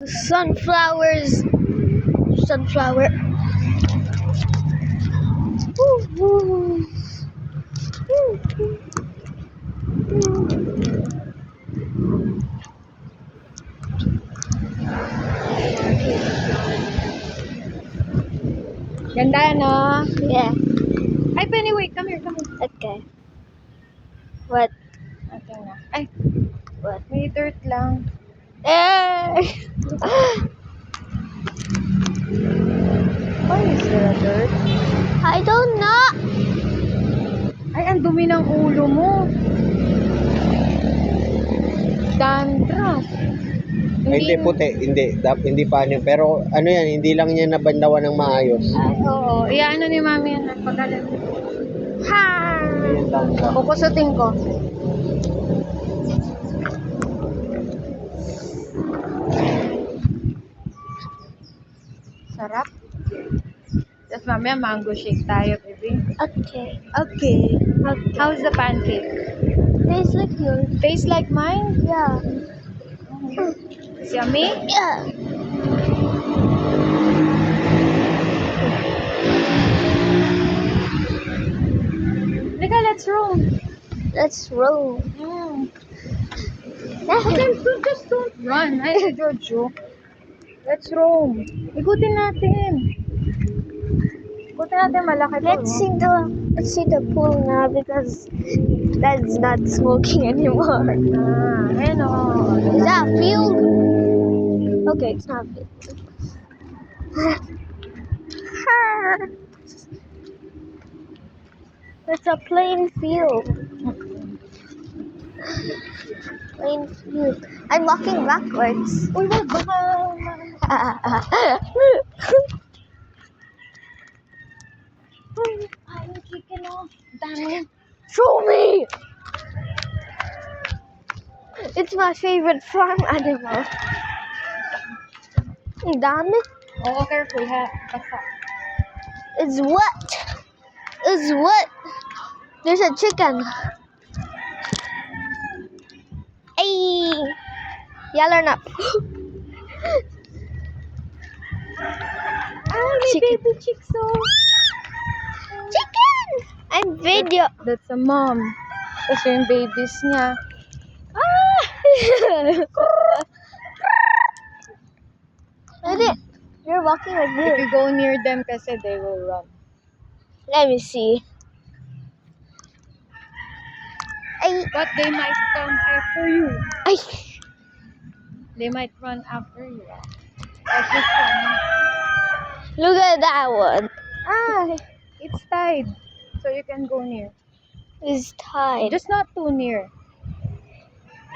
Sunflowers. Sunflower. Woo, woo. Ganda, no? Yeah. Ay, Penny, wait. Come here, come here. Okay. What? Okay na. Ay, What? may dirt lang. Eh. Why is there a dirt? I don't know. Ay, ang dumi ng ulo mo. Dandruff. Hindi puti, hindi pa ano. Pero ano yan, hindi lang niya nabandawan ng maayos. Ay, oo. Iyaano ni mami yan. Pagalan. Ha. Ayan lang siya. Kukusutin ko. Sarap. Tapos mamaya mango shake tayo, baby. Okay. Okay. Okay. How's the pancake? Tastes like yours. Tastes like mine? Yeah. It's yummy? Yeah. Lika, let's roll. Let's roll. Okay, just don't run. Ay, Jojo. Let's roam. Ikutin natin. Ikutin natin, malaki to. Let's see the pool now because that's not smoking anymore. Ayan o. Is that a field? Okay, it's not a field. It's a plain field. Plain field. I'm walking backwards. Uy, wag, baka... Ay, yung chicken o. Dami. Show me! It's my favorite farm animal. Ang dami. Oo, careful ha. Basta. It's what? It's what? There's a chicken. Ay! Yaller up. Ay, may Chicken. baby chicks o. Chicken! I'm video. That's a mom. Kasi yung babies niya. Ready? You're walking like If this. you go near them kasi they will run. Let me see. Ay! But they might come after you. Ay! They might run after you. Like this one. Look at that one. Ah, it's tied. So you can go near. It's tied. Just not too near.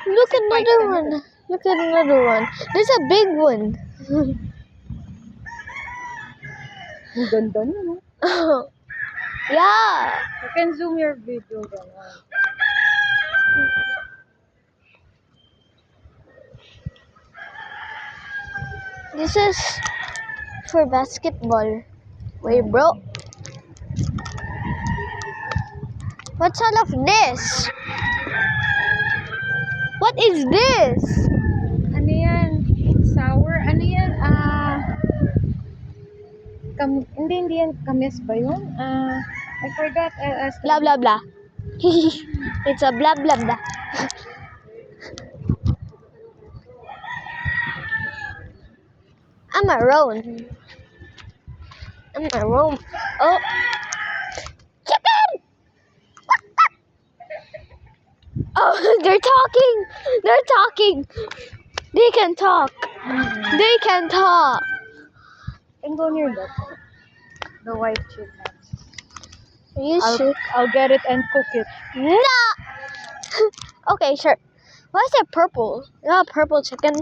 Look at quite another tender. one. Look at another one. There's a big one. Ang ganda niya, no? Yeah. You can zoom your video. Ganun. This is for basketball. Wait, bro. What's all of this? What is this? Ano yan? Sour? Ano yan? Hindi yan. Kamis ba yun? I forgot. I asked. Blah blah blah. It's a blah blah blah. I'm a roan. I'm a roam. Oh, chicken! Oh, they're talking. They're talking. They can talk. They can talk. And go near that. The white chicken. Are you sure? I'll get it and cook it. No. Okay, sure. Why is it purple? Not purple chicken.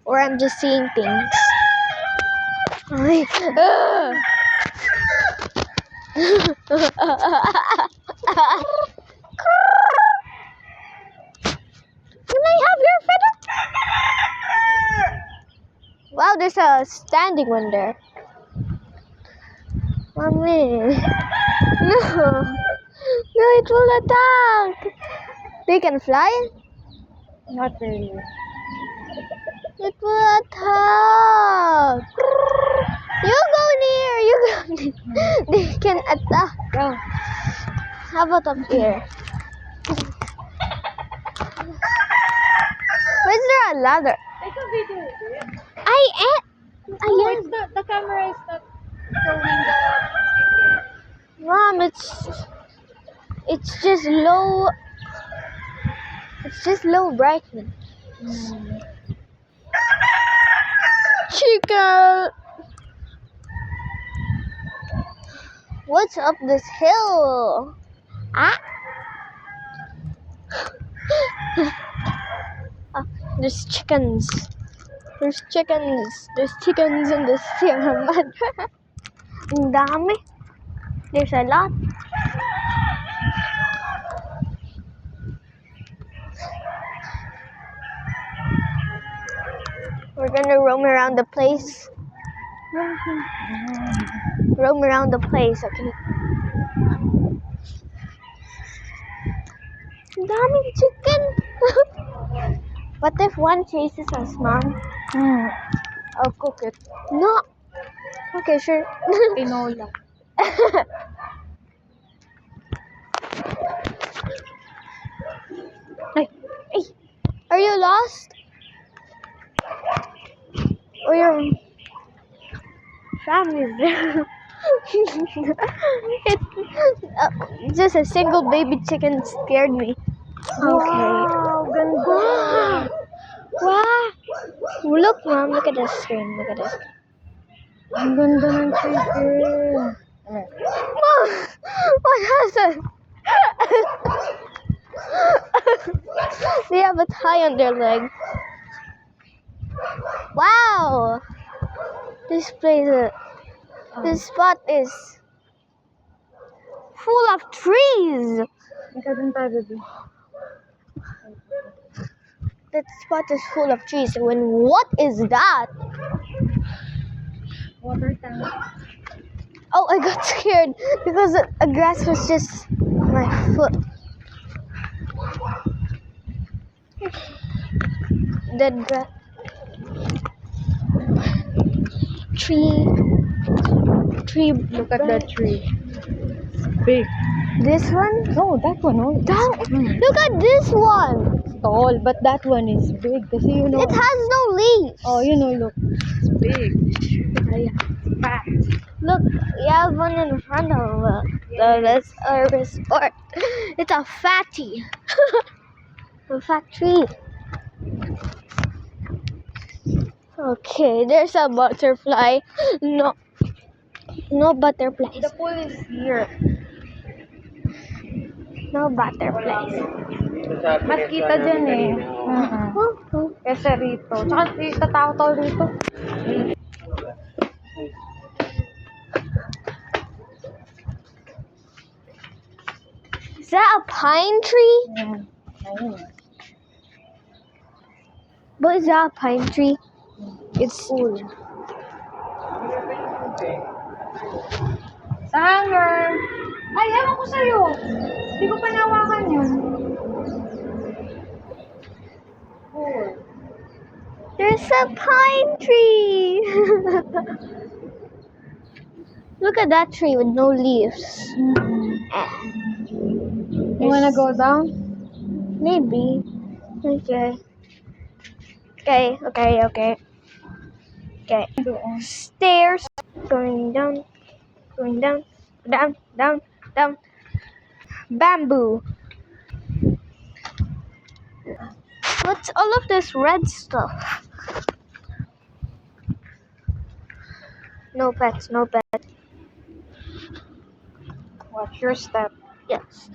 Or I'm just seeing things. Ay. Ugh. Can I have your fiddle? Wow, there's a standing one there. Mommy. No. No, it will attack. They can fly? Not really. It will attack. You go near. You go near. They can attack. Go. How about up here? Where's there a ladder? Take a video. I Oh, am. it's not, the camera is not showing the... Mom, it's just low. It's just low brightness. Chica, what's up this hill? Ah. Ah, there's chickens. There's chickens. There's chickens in the Sierra Madre. Ang dami. There's a lot. We're gonna roam around the place. Roam around the place, okay? Ang daming chicken. What if one chases us, Mom? I'll cook it. No. Okay, sure. Tinola. Hey, are you lost? Or your family's there? Just a single baby chicken scared me. Wow, ganda. Wow. Look, Mom. Look at the screen. Look at this. Ang ganda ng chicken. Mom, what happened? They have a tie on their leg. Wow. This place, this spot is full of trees. Ika din tayo, baby. That spot is full of trees. What is that? Water tank. Oh, I got scared because the grass was just on my foot. Dead grass. Tree. Look at that tree. It's big. This one? No, that one. Oh, Look at this one. it's tall, but that one is big. Kasi you know. It has no leaves. Oh, you know, look. It's big. It's fat. Look, you have one in front of the resort. It's a fatty. A fat tree. Okay, there's a butterfly. No butterflies. The pool is here. No butterflies. Mas kita dyan eh. Oh. Kasi rito. Tsaka tataw-taw rito. Is that a pine tree? What is that a pine tree? It's Cool. Sa hanger. Ay, ewan ko sa'yo. Hindi ko pa nawakan yun. Cool. There's a pine tree. Look at that tree with no leaves. You wanna go down? Maybe. Okay. Okay. Stairs. Going down. Down. Bamboo. What's all of this red stuff? No pets. Watch your step. Yes.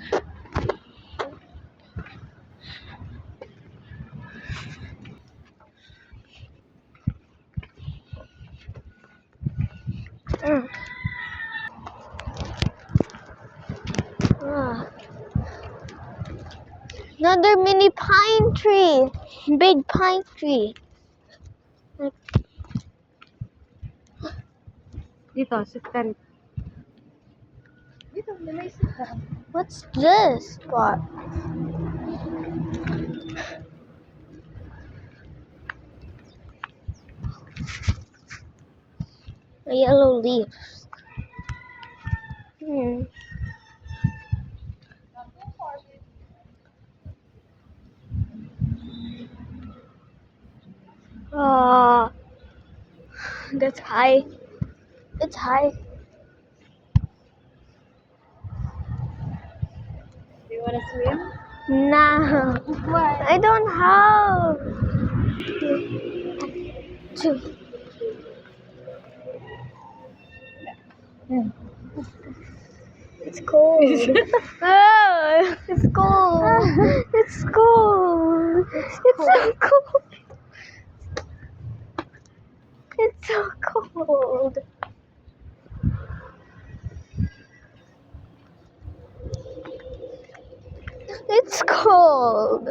Another mini pine tree. Big pine tree. Dito, sit ka rito. Dito, may sit ka. What's this spot? A yellow leaf. Hmm. Ah, that's high. It's high. Do you want to swim? Nah, What? I don't have to. It's cold. Oh, it's cold. It's cold. It's so cold. It's so cold. It's cold.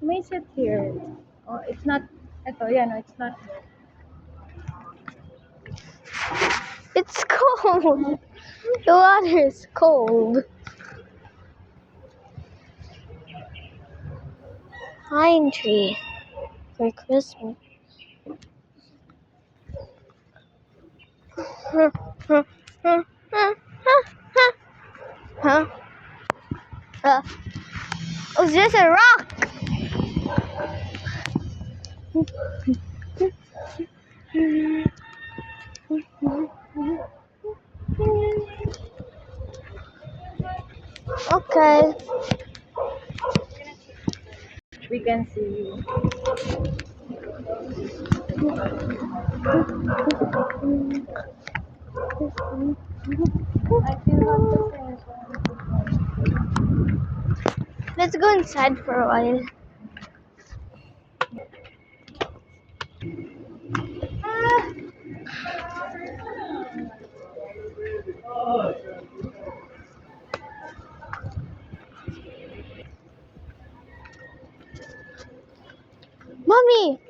You may sit here. Oh, it's not. Ito, yeah, no, it's not. It's cold. The water is cold. Pine tree for Christmas. Huh? Huh? Huh? Huh? Huh? Huh? Oh, it's just a rock. Okay. We can see you. I feel hot to say. Let's go inside for a while. Mommy!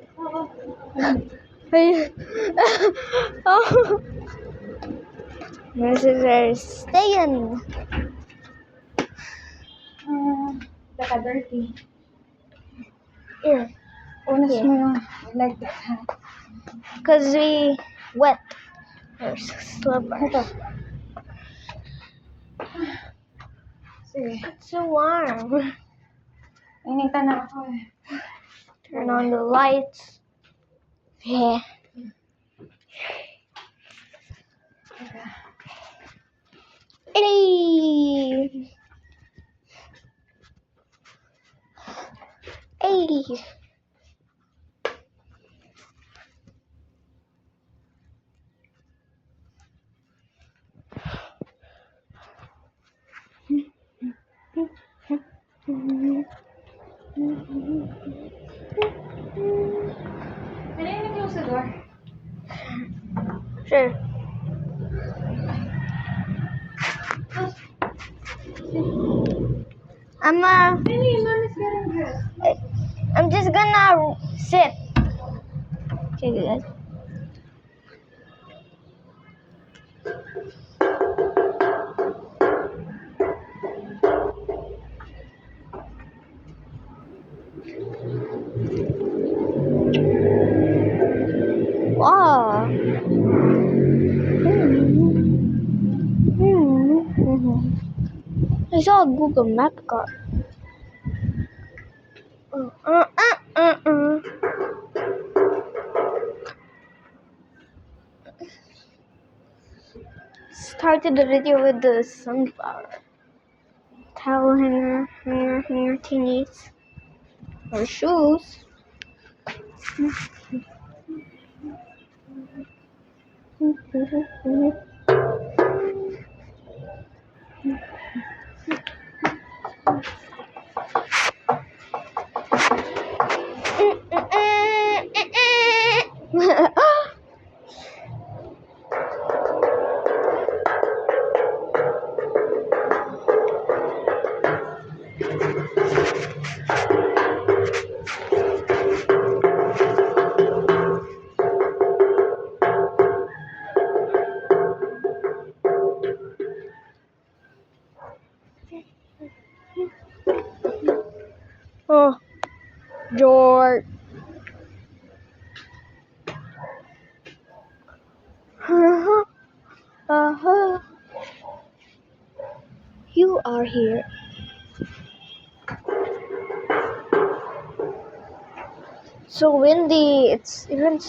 Oh. This is where it's staying. Baka dirty. Yeah. Unas Yeah. mo yung like that. Because we wet our slippers. Sige. It's so warm. Initan na ako eh. Turn on the lights. Yeah. Hey. Hey. Can you close the door? Sure. Hey, mom is getting dressed. I'm just gonna sit. Okay, guys. Wow. I saw a Google Map card. Started the video with the sunflower. Towel hanger, thingies. Or shoes. Oh, George. Uh-huh. You are here. So windy. It's even.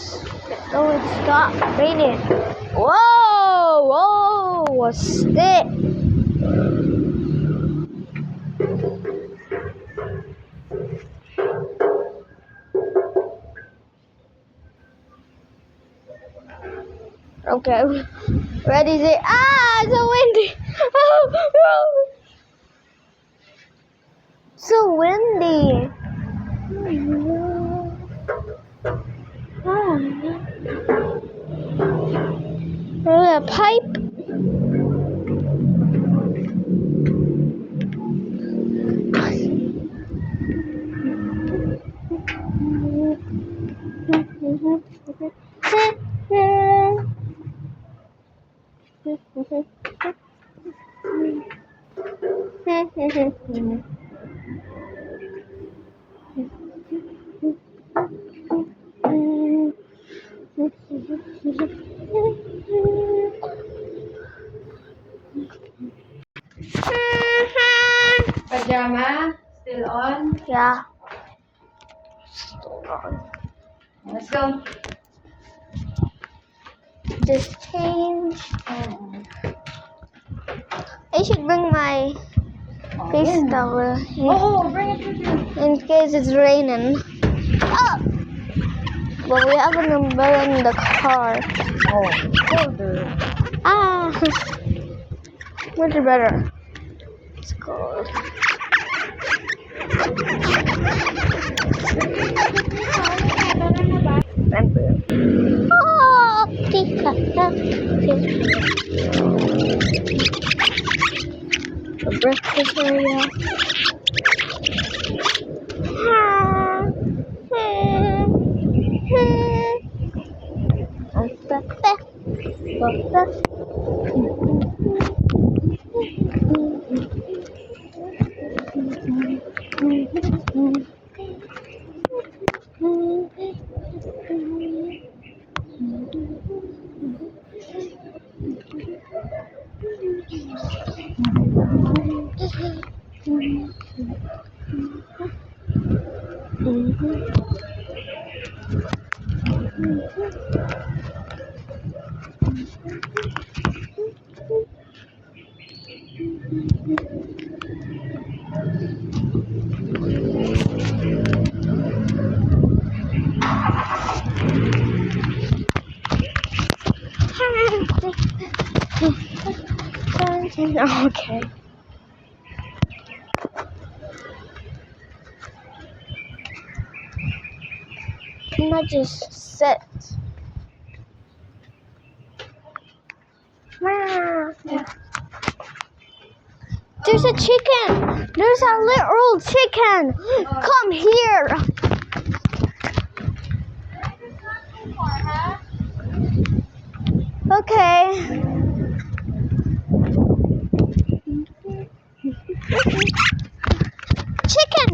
Oh, it stopped raining. Whoa! Whoa! What's that? Okay. Ready? Say. Ah! So windy. Oh, oh. So windy. A pipe. Pajama? Still on? Yeah. Let's go. Just change. I should bring my face towel Oh, bring it with you. in case it's raining. Oh! But we have a number in the car. Oh, colder. Ah! Much better. It's cold. Oh, Pika. The breakfast area. Okay. Can I just sit? There's a chicken. There's a little chicken. Come here. Okay. Chicken.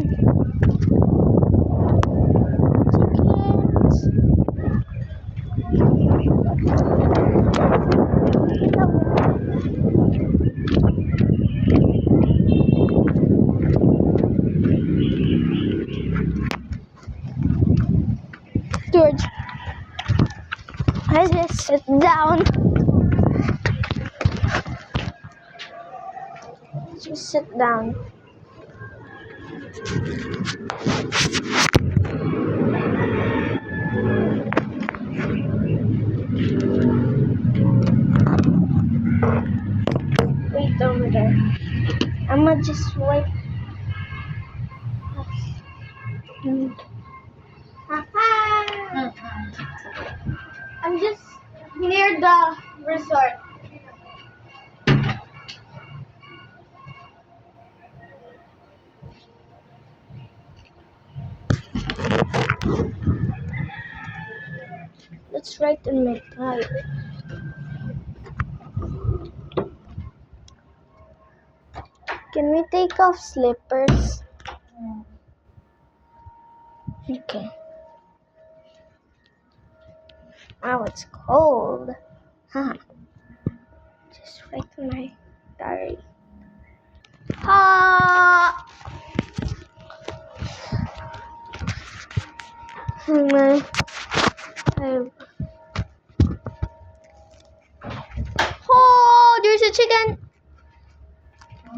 George, I just sit down. Just sit down. Wait over there. I'ma just wait. I'm just near the resort. Let's write in my tire. Can we take off slippers? Okay. Wow, it's cold. Huh. Just write my diary. Ha! Oh, there's a chicken.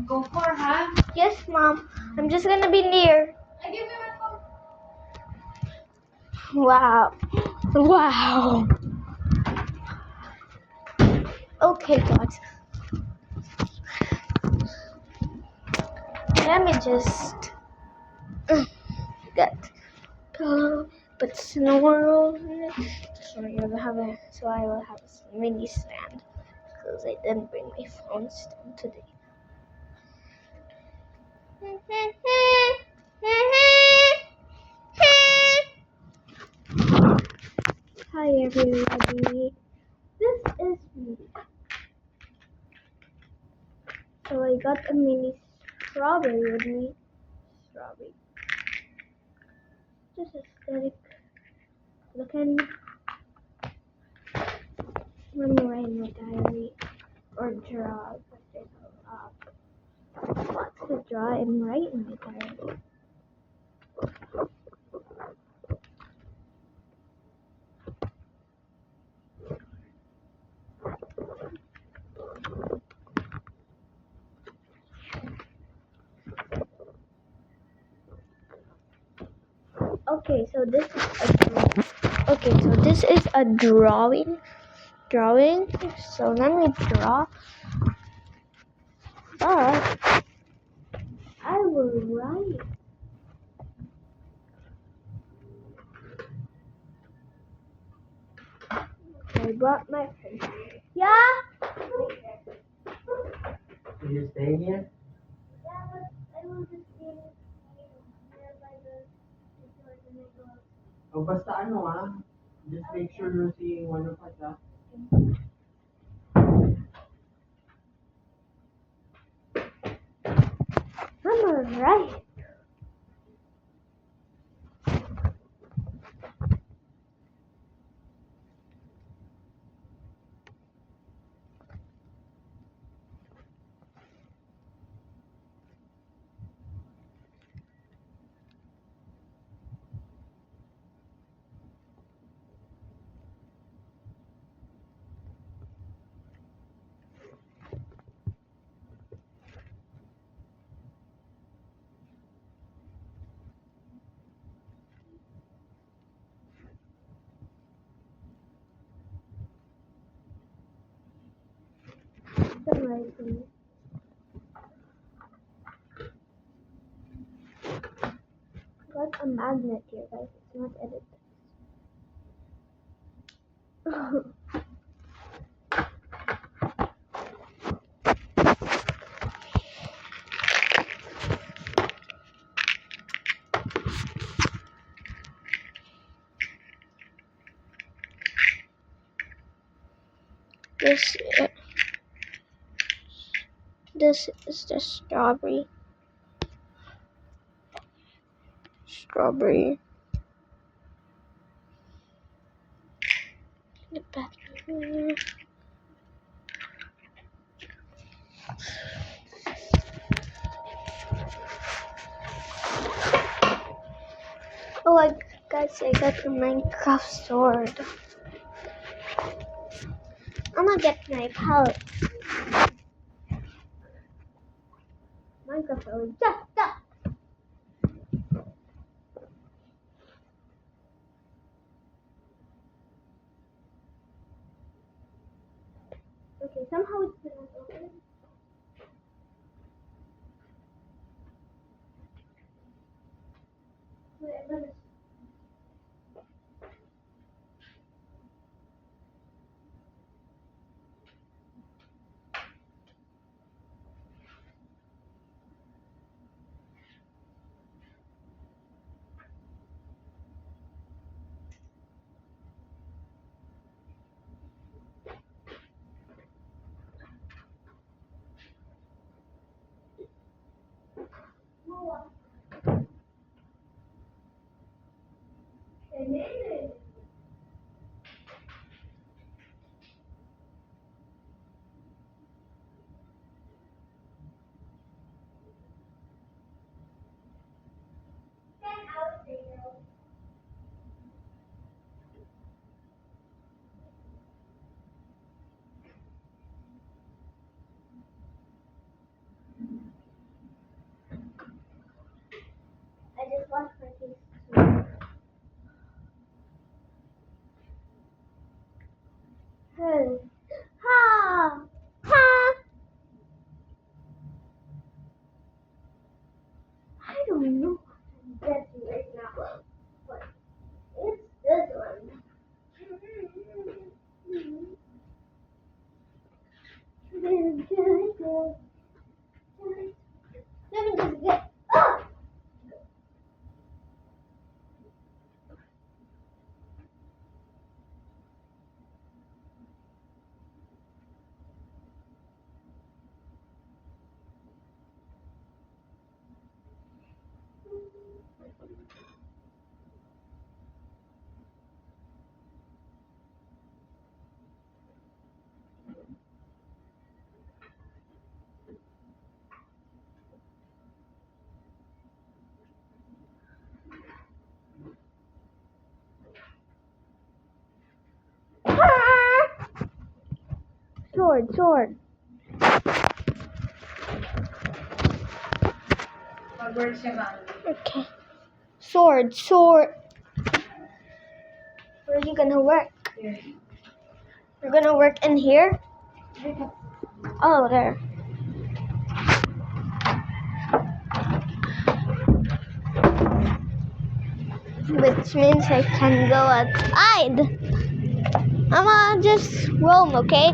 Go for, huh? Yes, Mom. I'm just gonna be near. I give you my phone. Wow. Wow. Okay, guys. Let me just get put snow in it. So I will have a mini stand because I didn't bring my phone stand today. Hi everybody. This is me. So I got a mini strawberry with me. Strawberry. Just aesthetic looking. Let me write my diary or draw. Lots to draw and write in my diary. Okay, so this is a drawing. So let me draw. But I will write. I brought my pen. Yeah? Are you staying here? Yeah, but I will just be here by the O basta ano just make sure you're seeing one of us I'm alright. Got a magnet here, guys. It's not edited. This is the strawberry. The bathroom. Oh, guys, I got a Minecraft sword. I'm gonna get my palette. Minecraft sword. Yeah. Okay, somehow it's not open. Wait, I'm gonna. Sword, sword. Mag-work siya, ma'am. Okay. Sword, sword. Where are you gonna work? Here. You're gonna work in here? Oh, there. Which means I can go outside. I'ma just roam, okay?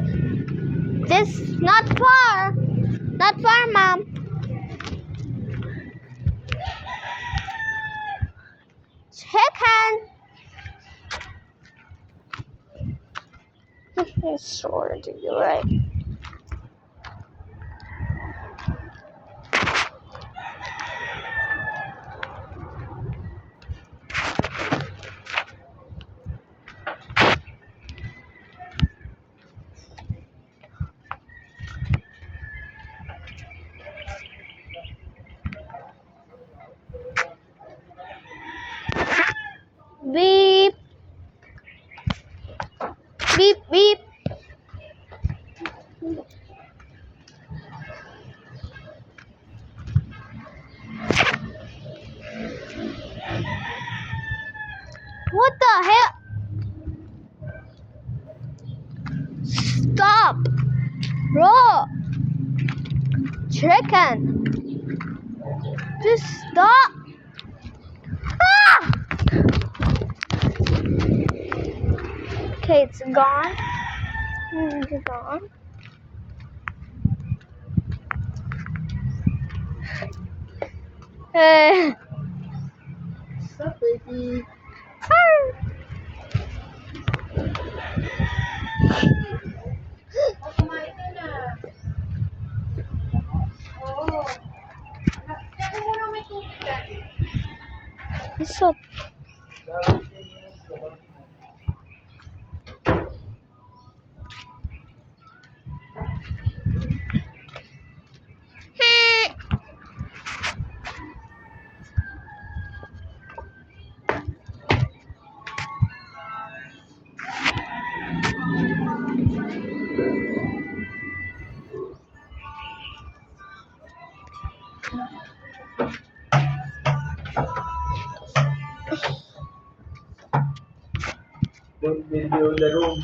Just not far. Not far, Mom. Chicken. Sword, you're right. Beep. Beep, beep. What the hell? Stop. Bro. Chicken. Just stop. Ah! Okay, it's gone. It's gone. Hey. Stop, baby. Kumain ka na. Oo. Kaya muna may tubig dati. What's up? Don't video the room.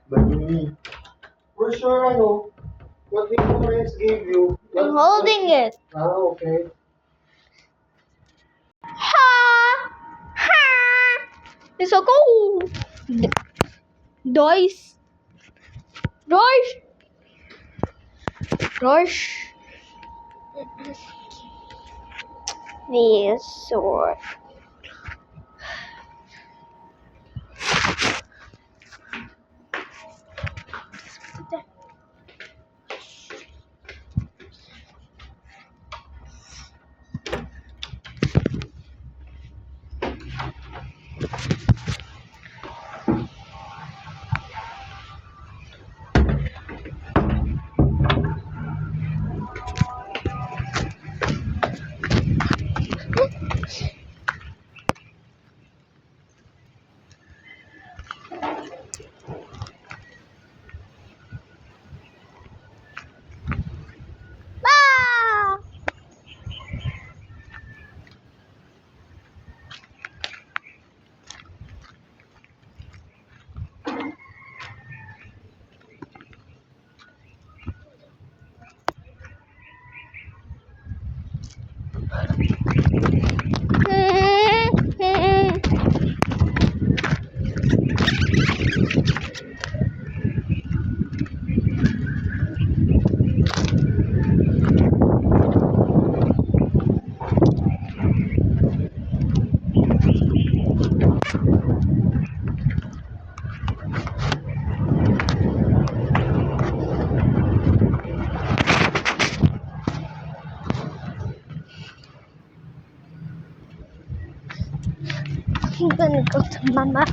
But me. For sure, ano, what the parents gave you. I'm holding it. Ah, okay. Ha! Ha! It's so cool. Dice. Dice. Dice. The sword. gonna go to Mama.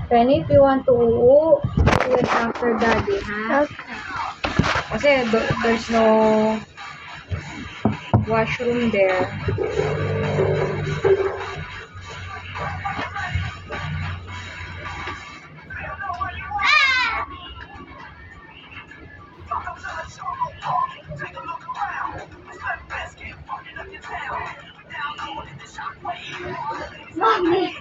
Penny, if you want to uo, do it after daddy, ha? Okay. Kasi there's no washroom there. Mommy.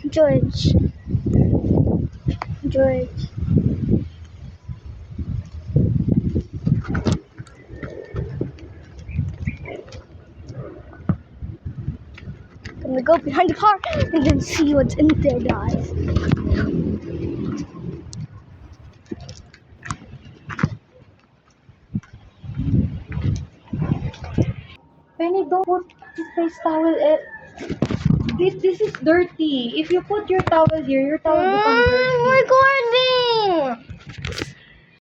George. George. Gonna go behind the car and then see what's in there, guys. Penny, don't put the face towel. This is dirty. If you put your towel here, your towel becomes dirty. Recording!